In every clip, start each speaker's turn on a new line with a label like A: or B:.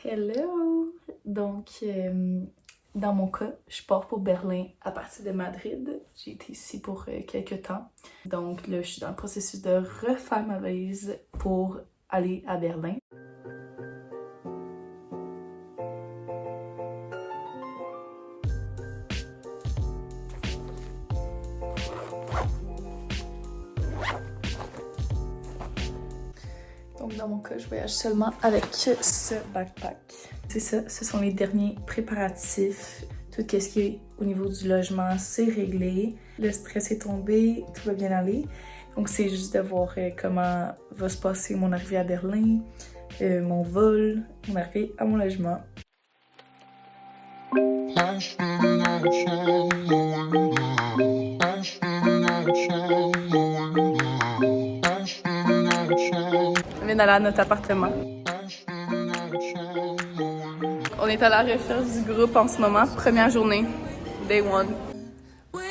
A: Hello! Donc, dans mon cas, je pars pour Berlin à partir de Madrid. J'ai été ici pour quelques temps. Donc là, je suis dans le processus de refaire ma valise pour aller à Berlin. Donc dans mon cas, je voyage seulement avec ce backpack. C'est ça, ce sont les derniers préparatifs. Tout ce qui est au niveau du logement, c'est réglé. Le stress est tombé, tout va bien aller. Donc c'est juste de voir comment va se passer mon arrivée à Berlin, mon vol, mon arrivée à mon logement. On vient d'aller à notre appartement. On est à la recherche du groupe en ce moment, première journée, day one.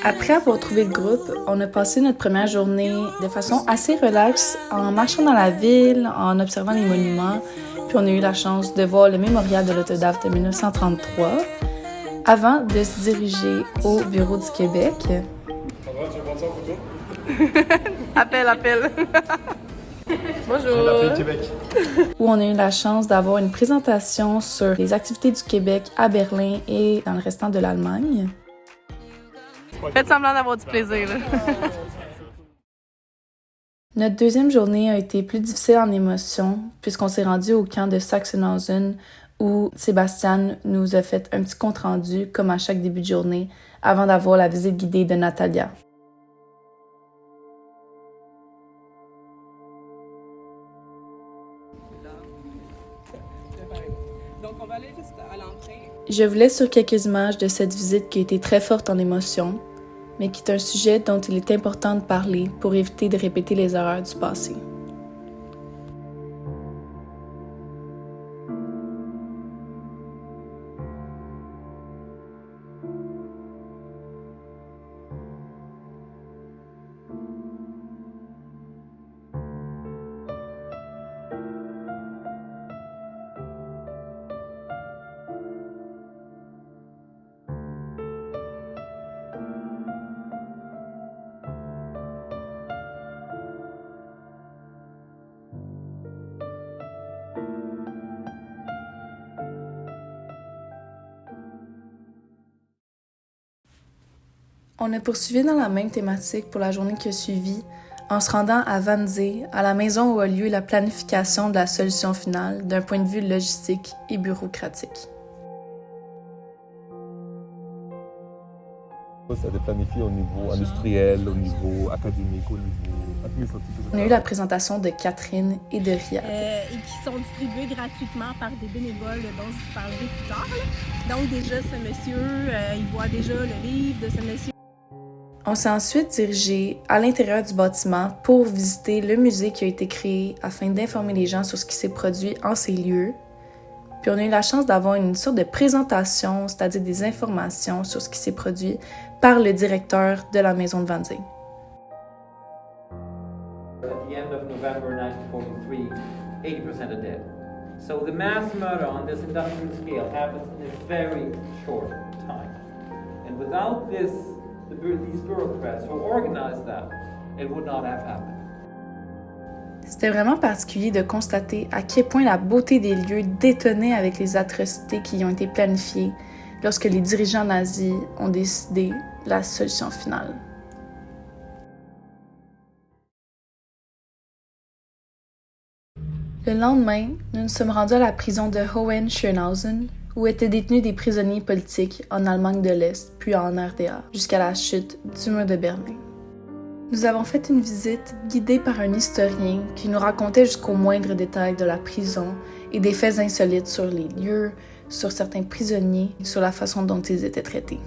A: Après avoir trouvé le groupe, on a passé notre première journée de façon assez relaxe en marchant dans la ville, en observant les monuments, puis on a eu la chance de voir le mémorial de l'autodaf de 1933 avant de se diriger au bureau du Québec.
B: Sandra, tu veux prendre ça en photo?
A: Appel. Bonjour!
B: J'ai appelé le Québec.
A: Où on a eu la chance d'avoir une présentation sur les activités du Québec à Berlin et dans le restant de l'Allemagne. Faites semblant d'avoir du plaisir. Notre deuxième journée a été plus difficile en émotion puisqu'on s'est rendu au camp de Sachsenhausen où Sébastien nous a fait un petit compte-rendu comme à chaque début de journée avant d'avoir la visite guidée de Natalia.
C: Donc, on va aller juste à l'entrée.
A: Je vous laisse sur quelques images de cette visite qui a été très forte en émotion, mais qui est un sujet dont il est important de parler pour éviter de répéter les erreurs du passé. On a poursuivi dans la même thématique pour la journée qui a suivi, en se rendant à Wannsee, à la maison où a lieu la planification de la solution finale d'un point de vue logistique et bureaucratique.
B: Ça a été planifié au niveau industriel, au niveau académique, au niveau administratif.
A: On a eu la présentation de Catherine et de Riyad.
C: Et qui sont distribués gratuitement par des bénévoles dont je vous parlerai plus tard. Donc déjà, ce monsieur, il voit déjà le livre de ce monsieur.
A: On s'est ensuite dirigé à l'intérieur du bâtiment pour visiter le musée qui a été créé afin d'informer les gens sur ce qui s'est produit en ces lieux. Puis on a eu la chance d'avoir une sorte de présentation, c'est-à-dire des informations sur ce qui s'est produit par le directeur de la maison de Wannsee.
D: At the end of November 1943, 80% are dead. So the mass murder on this industrial scale happens in a very short time. And without these bureaucrats who organized that, it would not have happened.
A: C'était vraiment particulier de constater à quel point la beauté des lieux détonnait avec les atrocités qui y ont été planifiées lorsque les dirigeants nazis ont décidé la solution finale. Le lendemain, nous nous sommes rendus à la prison de Hohenschönhausen, où étaient détenus des prisonniers politiques en Allemagne de l'Est, puis en RDA, jusqu'à la chute du mur de Berlin. Nous avons fait une visite guidée par un historien qui nous racontait jusqu'au moindre détail de la prison et des faits insolites sur les lieux, sur certains prisonniers, sur la façon dont ils étaient traités.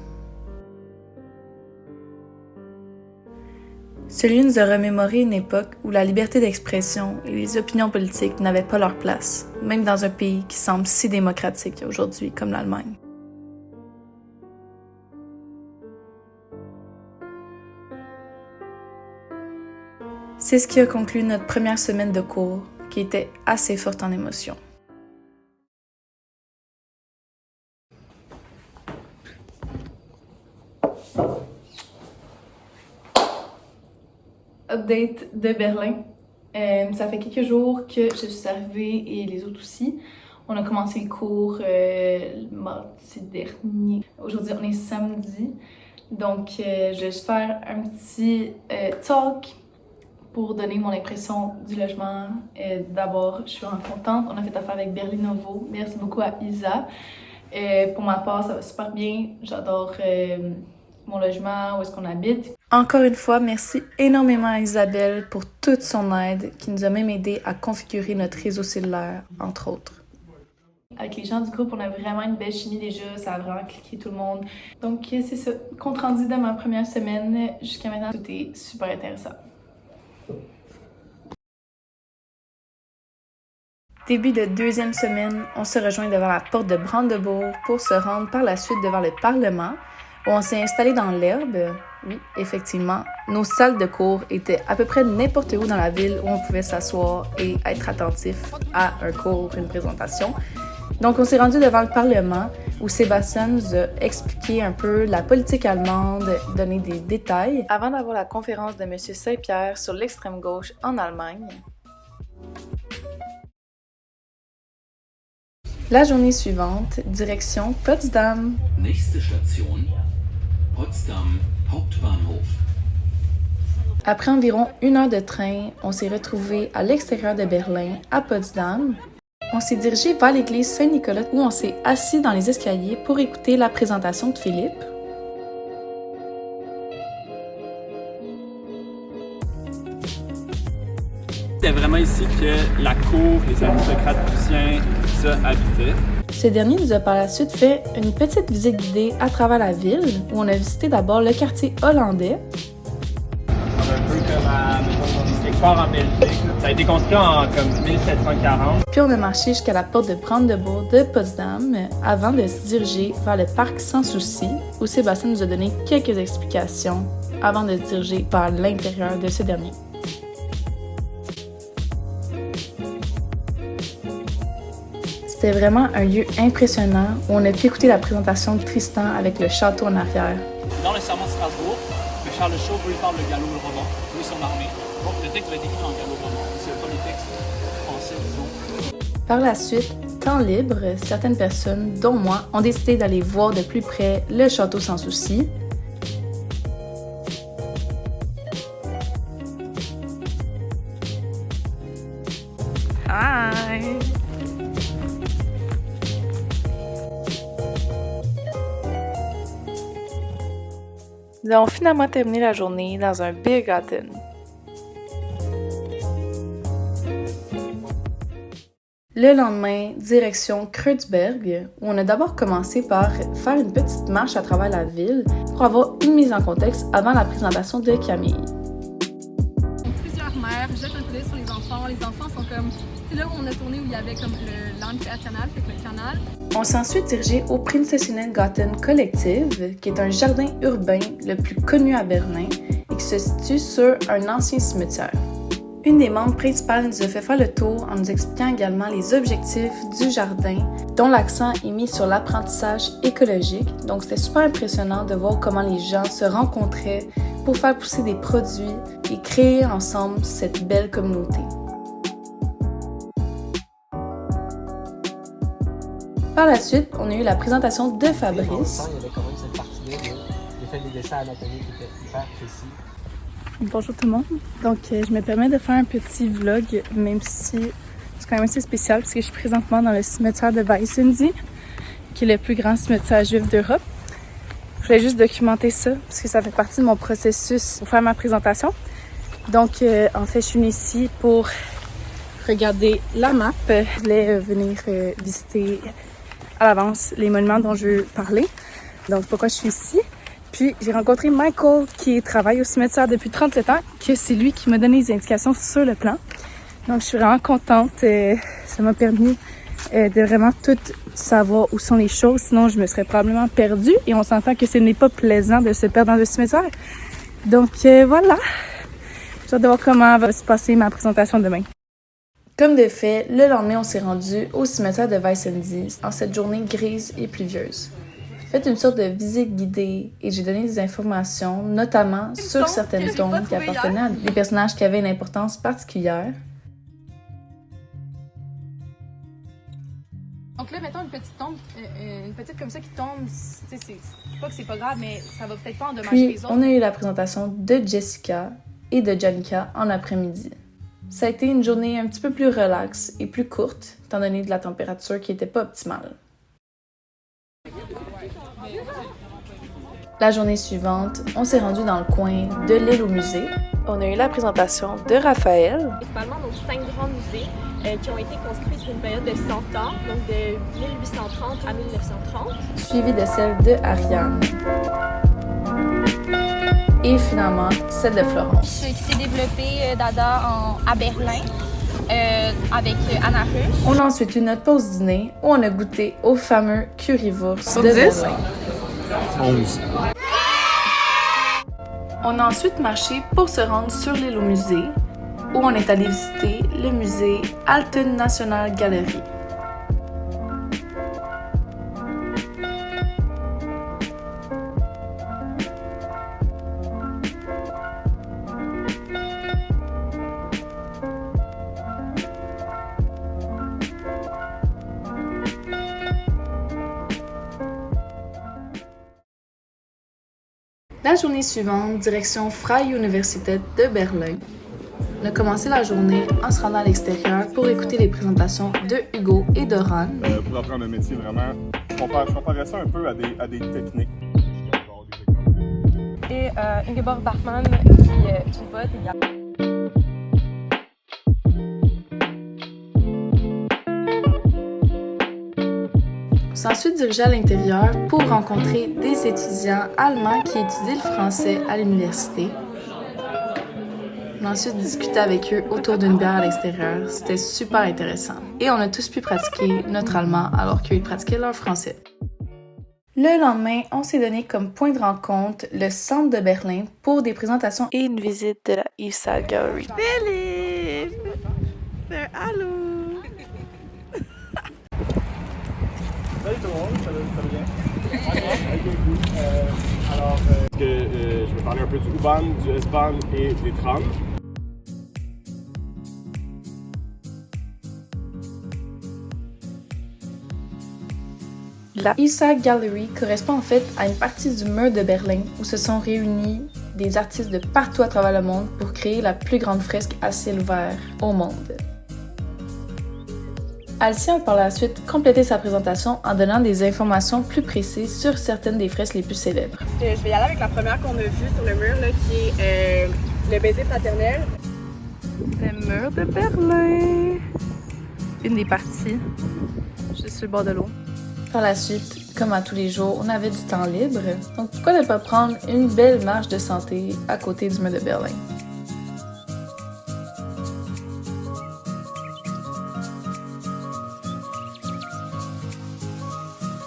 A: Ce lieu nous a remémoré une époque où la liberté d'expression et les opinions politiques n'avaient pas leur place, même dans un pays qui semble si démocratique aujourd'hui comme l'Allemagne. C'est ce qui a conclu notre première semaine de cours, qui était assez forte en émotions. update de Berlin. Ça fait quelques jours que je suis arrivée et les autres aussi. On a commencé le cours le mardi dernier. Aujourd'hui, on est samedi. Donc, je vais juste faire un petit talk pour donner mon impression du logement. D'abord, je suis vraiment contente. On a fait affaire avec Berlinovo. Merci beaucoup à Isa. Pour ma part, ça va super bien. J'adore mon logement, où est-ce qu'on habite. Encore une fois, merci énormément à Isabelle pour toute son aide, qui nous a même aidé à configurer notre réseau cellulaire, entre autres. Avec les gens du groupe, on a vraiment une belle chimie déjà, ça a vraiment cliqué tout le monde. Donc c'est ça, compte rendu de ma première semaine. Jusqu'à maintenant, tout est super intéressant. Début de deuxième semaine, on se rejoint devant la porte de Brandebourg pour se rendre par la suite devant le Parlement, où on s'est installé dans l'herbe. Oui, effectivement, nos salles de cours étaient à peu près n'importe où dans la ville où on pouvait s'asseoir et être attentif à un cours, une présentation. Donc, on s'est rendu devant le Parlement où Sébastien nous a expliqué un peu la politique allemande, donné des détails, avant d'avoir la conférence de M. Saint-Pierre sur l'extrême gauche en Allemagne. La journée suivante, direction Potsdam.
E: Nächste Station, Potsdam Hauptbahnhof.
A: Après environ 1 heure de train, on s'est retrouvés à l'extérieur de Berlin, à Potsdam. On s'est dirigé vers l'église Saint-Nicolas où on s'est assis dans les escaliers pour écouter la présentation de Philippe.
F: C'était vraiment ici que la cour, les aristocrates prussiens, ça habitaient.
A: Ce dernier nous a par la suite fait une petite visite guidée à travers la ville où on a visité d'abord le quartier hollandais.
F: C'est un peu comme à quelque part en Belgique. Ça a été construit en comme 1740.
A: Puis on a marché jusqu'à la porte de Brandebourg de Potsdam avant de se diriger vers le parc Sans Souci où Sébastien nous a donné quelques explications avant de se diriger vers l'intérieur de ce dernier. C'était vraiment un lieu impressionnant où on a pu écouter la présentation de Tristan avec le château en arrière.
G: Dans le serment de Strasbourg, que Charles Chauve lui parle le gallo-roman, lui son armée. Donc le texte va être écrit en gallo-roman. C'est le premier texte français, disons.
A: Par la suite, temps libre, certaines personnes, dont moi, ont décidé d'aller voir de plus près le château Sans Souci. Hi! Nous avons finalement terminé la journée dans un Biergarten. Le lendemain, direction Kreuzberg, où on a d'abord commencé par faire une petite marche à travers la ville pour avoir une mise en contexte avant la présentation de Camille.
C: Plusieurs mères jettent un coup d'œil sur les enfants. Les enfants sont comme... C'est là où on a tourné où il y avait comme l'Amphitheaterkanal, fait que le canal.
A: On s'est ensuite dirigé au Prinzessinnengarten Collective, qui est un jardin urbain le plus connu à Berlin et qui se situe sur un ancien cimetière. Une des membres principales nous a fait faire le tour en nous expliquant également les objectifs du jardin, dont l'accent est mis sur l'apprentissage écologique. Donc c'était super impressionnant de voir comment les gens se rencontraient pour faire pousser des produits et créer ensemble cette belle communauté. Par la suite, on a eu la présentation de Fabrice.
H: Il y avait quand même cette partie-là de l'effet des dessins anatomiques qui était hyper précis.
A: Bonjour tout le monde. Donc, je me permets de faire un petit vlog, même si c'est quand même assez spécial parce que je suis présentement dans le cimetière de Weissensee, qui est le plus grand cimetière juif d'Europe. Je voulais juste documenter ça parce que ça fait partie de mon processus pour faire ma présentation. Donc, en fait, je suis venue ici pour regarder la map. Je voulais venir visiter à l'avance les monuments dont je veux parler. Donc, pourquoi je suis ici. Puis, j'ai rencontré Michael qui travaille au cimetière depuis 37 ans, que c'est lui qui m'a donné les indications sur le plan. Donc, je suis vraiment contente. Ça m'a permis de vraiment tout savoir où sont les choses. Sinon, je me serais probablement perdue. Et on s'entend que ce n'est pas plaisant de se perdre dans le cimetière. Donc, voilà. J'ai hâte de voir comment va se passer ma présentation demain. Comme de fait, le lendemain, on s'est rendu au cimetière de Weissensee en cette journée grise et pluvieuse. fait une sorte de visite guidée et j'ai donné des informations, notamment sur certaines tombes qui appartenaient à des personnages qui avaient une importance particulière.
I: Donc là, mettons une petite tombe, une petite comme ça qui tombe, tu sais, c'est pas que c'est pas grave, mais ça va peut-être pas endommager
A: Puis,
I: les autres.
A: on a eu la présentation de Jessica et de Janica en après-midi. Ça a été une journée un petit peu plus relaxe et plus courte, étant donné de la température qui était pas optimale. La journée suivante, on s'est rendu dans le coin de l'île au musée. On a eu la présentation de Raphaël.
C: Principalement, donc 5 grands musées qui ont été construits sur une période de 100 ans, donc de 1830 à 1930.
A: Suivi de celle de Ariane. Et finalement, celle de Florence.
I: Qui s'est développé Dada à Berlin avec Anna Ruch.
A: On a ensuite eu notre pause dîner où on a goûté au fameux currywurst de Berlin.
B: 11.
A: On a ensuite marché pour se rendre sur l'île au musée, où on est allé visiter le musée Alten National Gallery. La journée suivante, direction Freie Universität de Berlin. On a commencé la journée en se rendant à l'extérieur pour écouter les présentations de Hugo et de Ron.
B: Pour apprendre un métier, vraiment, je comparais ça un peu à des techniques.
C: Et Ingeborg Bachmann qui vote également.
A: On s'est ensuite dirigé à l'intérieur pour rencontrer des étudiants allemands qui étudient le français à l'université. On a ensuite discuté avec eux autour d'une bière à l'extérieur. C'était super intéressant. Et on a tous pu pratiquer notre allemand alors qu'eux pratiquaient leur français. Le lendemain, on s'est donné comme point de rencontre le centre de Berlin pour des présentations et une visite de la ISA Gallery.
C: Philippe! Allô!
F: Salut tout le monde, ça va bien? Alors, je vais parler un peu du U-Bahn, du S-Bahn et des trams.
A: La ISA Gallery correspond en fait à une partie du mur de Berlin où se sont réunis des artistes de partout à travers le monde pour créer la plus grande fresque à ciel ouvert au monde. Alcia a par la suite complété sa présentation en donnant des informations plus précises sur certaines des fresques les plus célèbres.
C: Je vais y aller avec la première qu'on a vue sur le mur, là, qui est le baiser fraternel.
A: Le mur de Berlin! Une des parties, juste sur le bord de l'eau. Par la suite, comme à tous les jours, on avait du temps libre, donc pourquoi ne pas prendre une belle marche de santé à côté du mur de Berlin?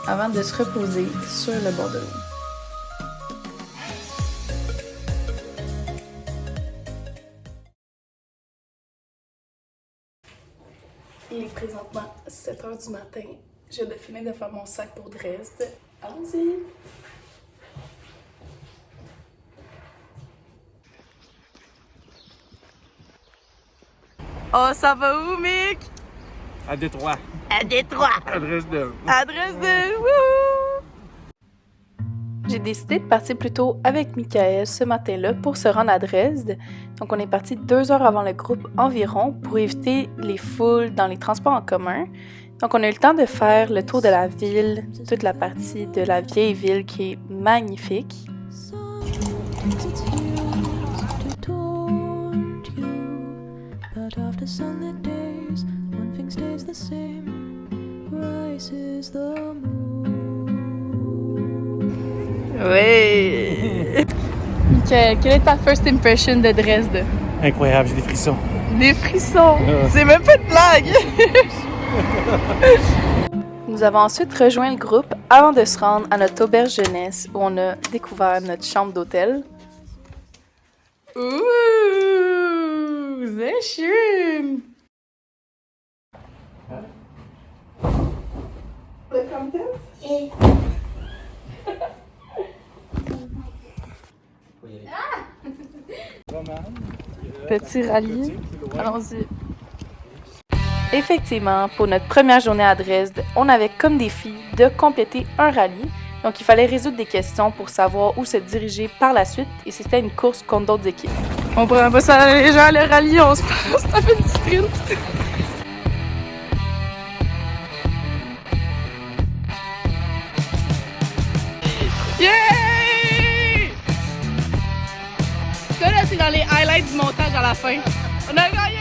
A: Avant de se reposer sur le bord de l'eau. Il est présentement 7h du matin. Je viens de finir de faire mon sac pour Dresde. Allons-y!
C: Oh, ça va où, Mick?
F: À Détroit.
C: À Détroit!
F: À Dresden.
C: À Dresden! Wouhou!
A: J'ai décidé de partir plus tôt avec Michael ce matin-là pour se rendre à Dresde. Donc on est parti 2 heures avant le groupe environ pour éviter les foules dans les transports en commun. Donc on a eu le temps de faire le tour de la ville, toute la partie de la vieille ville qui est magnifique. Oui! Michael, quelle est ta first impression de Dresde?
F: Incroyable, j'ai des frissons.
A: Des frissons! C'est même pas de blague! Nous avons ensuite rejoint le groupe avant de se rendre à notre auberge jeunesse où on a découvert notre chambre d'hôtel. Ouh! Sehr schön! Petit rallye. Allons-y. Effectivement, pour notre première journée à Dresde, on avait comme défi de compléter un rallye. Donc, il fallait résoudre des questions pour savoir où se diriger par la suite et c'était une course contre d'autres équipes. On prend pas ça à la légère, le rallye, on se tape une sprint. Yeah! Ça, là, c'est dans les highlights du montage à la fin. On a gagné!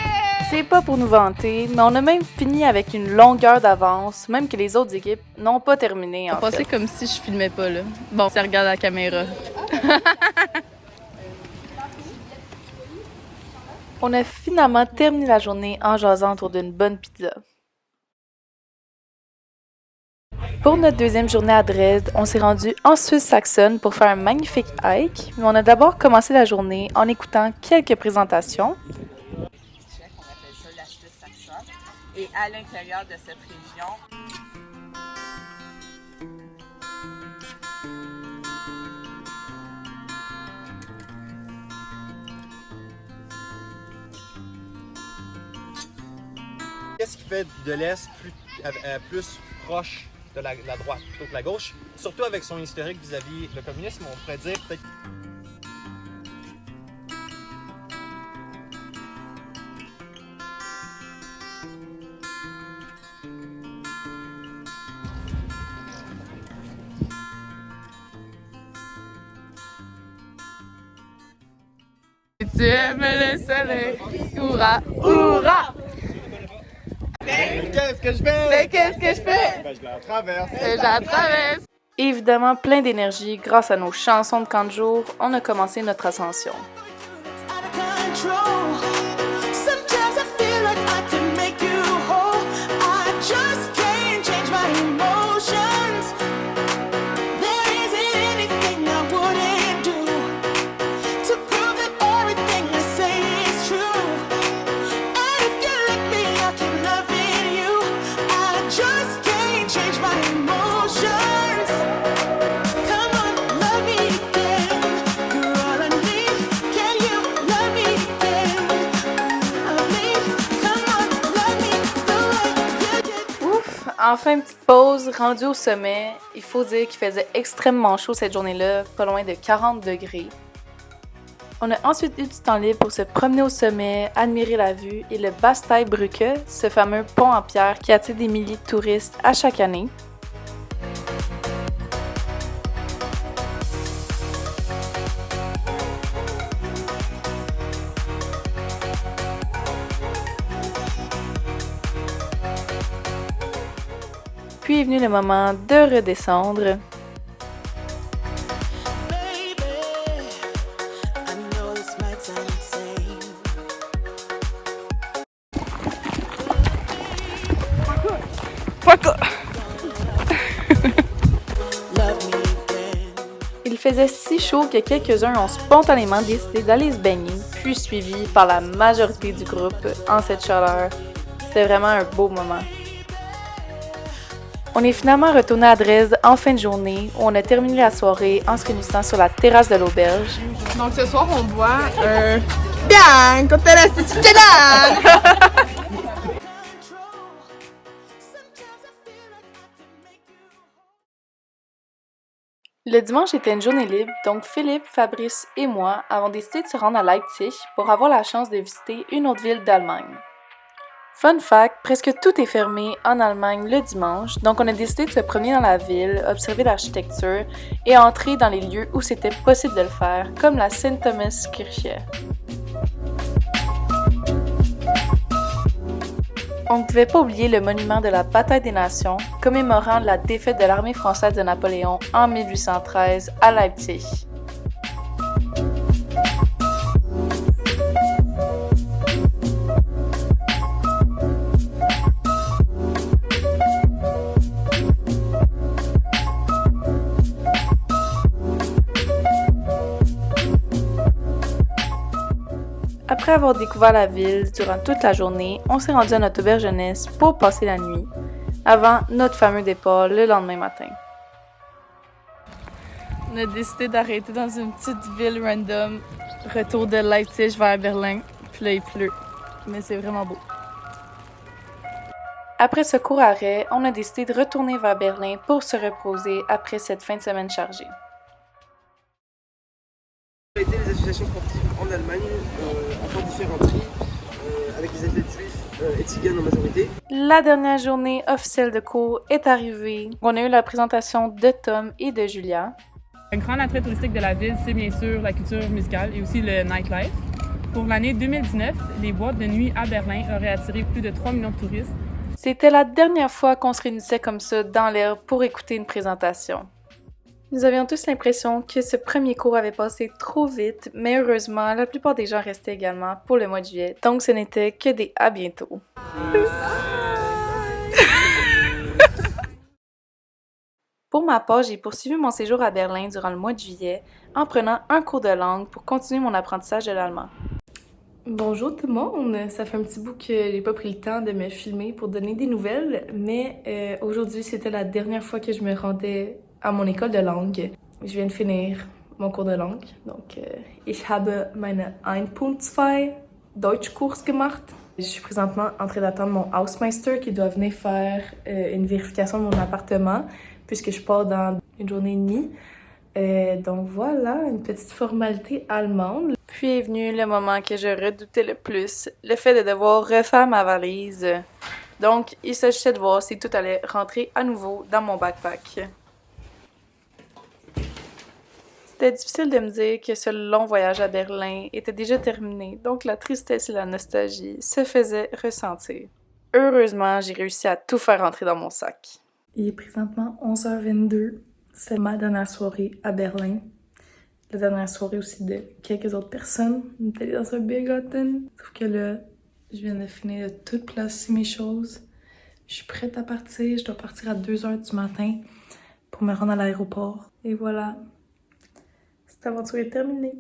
A: C'est pas pour nous vanter, mais on a même fini avec une longueur d'avance, même que les autres équipes n'ont pas terminé, en fait. C'est comme si je filmais pas, là. Bon, ça regarde la caméra. On a finalement terminé la journée en jasant autour d'une bonne pizza. Pour notre deuxième journée à Dresde, on s'est rendu en Suisse saxonne pour faire un magnifique hike, mais on a d'abord commencé la journée en écoutant quelques présentations.
J: On appelle ça la Suisse saxonne. Et à l'intérieur de cette région,
F: qu'est-ce qui fait de l'Est plus proche de la droite plutôt que la gauche? Surtout avec son historique vis-à-vis le communisme, on pourrait dire peut-être...
A: Tu aimes le soleil, hurrah, hurrah!
F: Mais qu'est-ce que je fais?
A: Mais qu'est-ce que je fais?
F: Ben, je la traverse.
A: Je la traverse! Évidemment, plein d'énergie, grâce à nos chansons de camp de jour, on a commencé notre ascension. Enfin, une petite pause, rendu au sommet. Il faut dire qu'il faisait extrêmement chaud cette journée-là, pas loin de 40 degrés. On a ensuite eu du temps libre pour se promener au sommet, admirer la vue et le Bastei-Brücke, ce fameux pont en pierre qui attire des milliers de touristes à chaque année. Puis est venu le moment de redescendre. Il faisait si chaud que quelques-uns ont spontanément décidé d'aller se baigner, puis suivis par la majorité du groupe en cette chaleur. C'était vraiment un beau moment. On est finalement retourné à Dresde en fin de journée où on a terminé la soirée en se réunissant sur la terrasse de l'auberge.
I: Donc ce soir, on boit un bianco della Siciliana.
A: Le dimanche était une journée libre, donc Philippe, Fabrice et moi avons décidé de se rendre à Leipzig pour avoir la chance de visiter une autre ville d'Allemagne. Fun fact, presque tout est fermé en Allemagne le dimanche, donc on a décidé de se promener dans la ville, observer l'architecture et entrer dans les lieux où c'était possible de le faire, comme la St. Thomas Kirche. On ne pouvait pas oublier le monument de la Bataille des Nations, commémorant la défaite de l'armée française de Napoléon en 1813 à Leipzig. Après avoir découvert la ville durant toute la journée, on s'est rendu à notre auberge jeunesse pour passer la nuit, avant notre fameux départ le lendemain matin. On a décidé d'arrêter dans une petite ville random Retour de Leipzig vers Berlin. Puis là, il pleut. Mais c'est vraiment beau. Après ce court arrêt, on a décidé de retourner vers Berlin pour se reposer après cette fin de semaine chargée.
K: Les associations sportives en Allemagne, à faire différents tris, avec des athlètes juifs et tziganes en majorité.
A: La dernière journée officielle de cours est arrivée. On a eu la présentation de Tom et de Julia.
L: Un grand attrait touristique de la ville, c'est bien sûr la culture musicale et aussi le nightlife. Pour l'année 2019, les boîtes de nuit à Berlin auraient attiré plus de 3 millions de touristes.
A: C'était la dernière fois qu'on se réunissait comme ça dans l'air pour écouter une présentation. Nous avions tous l'impression que ce premier cours avait passé trop vite, mais heureusement, la plupart des gens restaient également pour le mois de juillet, donc ce n'était que des à bientôt. Pour ma part, j'ai poursuivi mon séjour à Berlin durant le mois de juillet en prenant un cours de langue pour continuer mon apprentissage de l'allemand. Bonjour tout le monde, ça fait un petit bout que j'ai pas pris le temps de me filmer pour donner des nouvelles, mais aujourd'hui c'était la dernière fois que je me rendais à mon école de langue. Je viens de finir mon cours de langue, donc ich habe meine 1.2 Deutschkurs gemacht. Je suis présentement en train d'attendre mon Hausmeister qui doit venir faire une vérification de mon appartement puisque je pars dans une journée et demie. Donc voilà, une petite formalité allemande. Puis est venu le moment que je redoutais le plus, le fait de devoir refaire ma valise. Donc, il s'agissait de voir si tout allait rentrer à nouveau dans mon backpack. C'était difficile de me dire que ce long voyage à Berlin était déjà terminé, donc la tristesse et la nostalgie se faisaient ressentir. Heureusement, j'ai réussi à tout faire rentrer dans mon sac. Il est présentement 11h22. C'est ma dernière soirée à Berlin. La dernière soirée aussi de quelques autres personnes. On est allé dans un Biergarten. Sauf que là, je viens de finir de tout placer mes choses. Je suis prête à partir. Je dois partir à 2h du matin pour me rendre à l'aéroport. Et voilà. Cette aventure est terminée.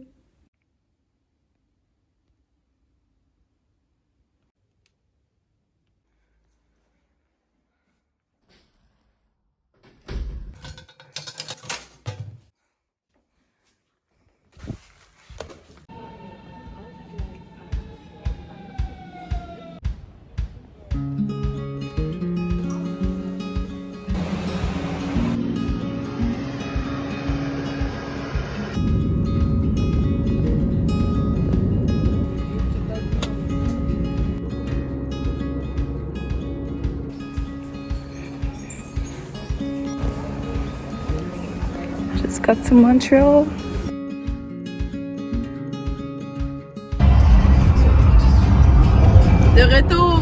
A: Just got to Montreal. De retour!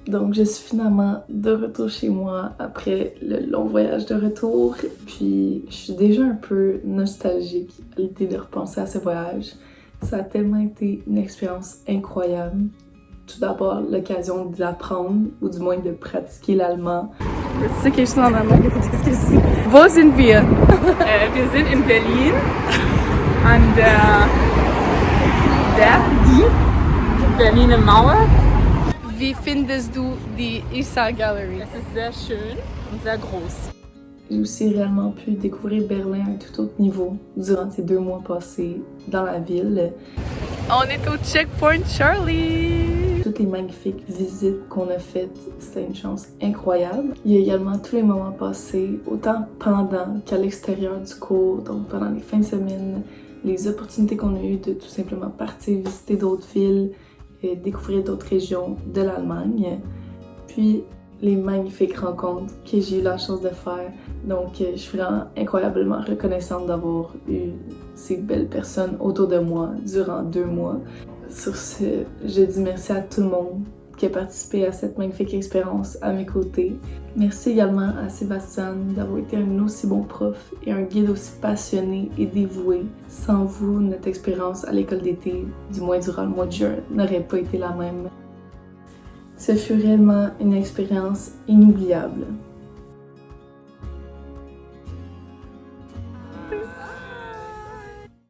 A: Donc, je suis finalement de retour chez moi après le long voyage de retour. Puis, je suis déjà un peu nostalgique à l'idée de repenser à ce voyage. Ça a tellement été une expérience incroyable. Tout d'abord, l'occasion de l'apprendre, ou du moins de pratiquer l'allemand. C'est quelque chose en allemand. Wo sind wir?
L: Wir sind in Berlin an die Berliner Mauer.
A: Wie findest du die Isar Gallery?
L: Es ist sehr schön und sehr groß.
A: J'ai aussi réellement pu découvrir Berlin à un tout autre niveau durant ces 2 mois passés dans la ville. On est au Checkpoint Charlie! Toutes les magnifiques visites qu'on a faites, c'était une chance incroyable. Il y a également tous les moments passés, autant pendant qu'à l'extérieur du cours, donc pendant les fins de semaine, les opportunités qu'on a eues de tout simplement partir visiter d'autres villes, et découvrir d'autres régions de l'Allemagne, puis les magnifiques rencontres que j'ai eu la chance de faire. Donc, je suis vraiment incroyablement reconnaissante d'avoir eu ces belles personnes autour de moi durant 2 mois. Sur ce, je dis merci à tout le monde qui a participé à cette magnifique expérience à mes côtés. Merci également à Sébastien d'avoir été un aussi bon prof et un guide aussi passionné et dévoué. Sans vous, notre expérience à l'école d'été, du moins durant le mois de juin, n'aurait pas été la même. Ce fut réellement une expérience inoubliable.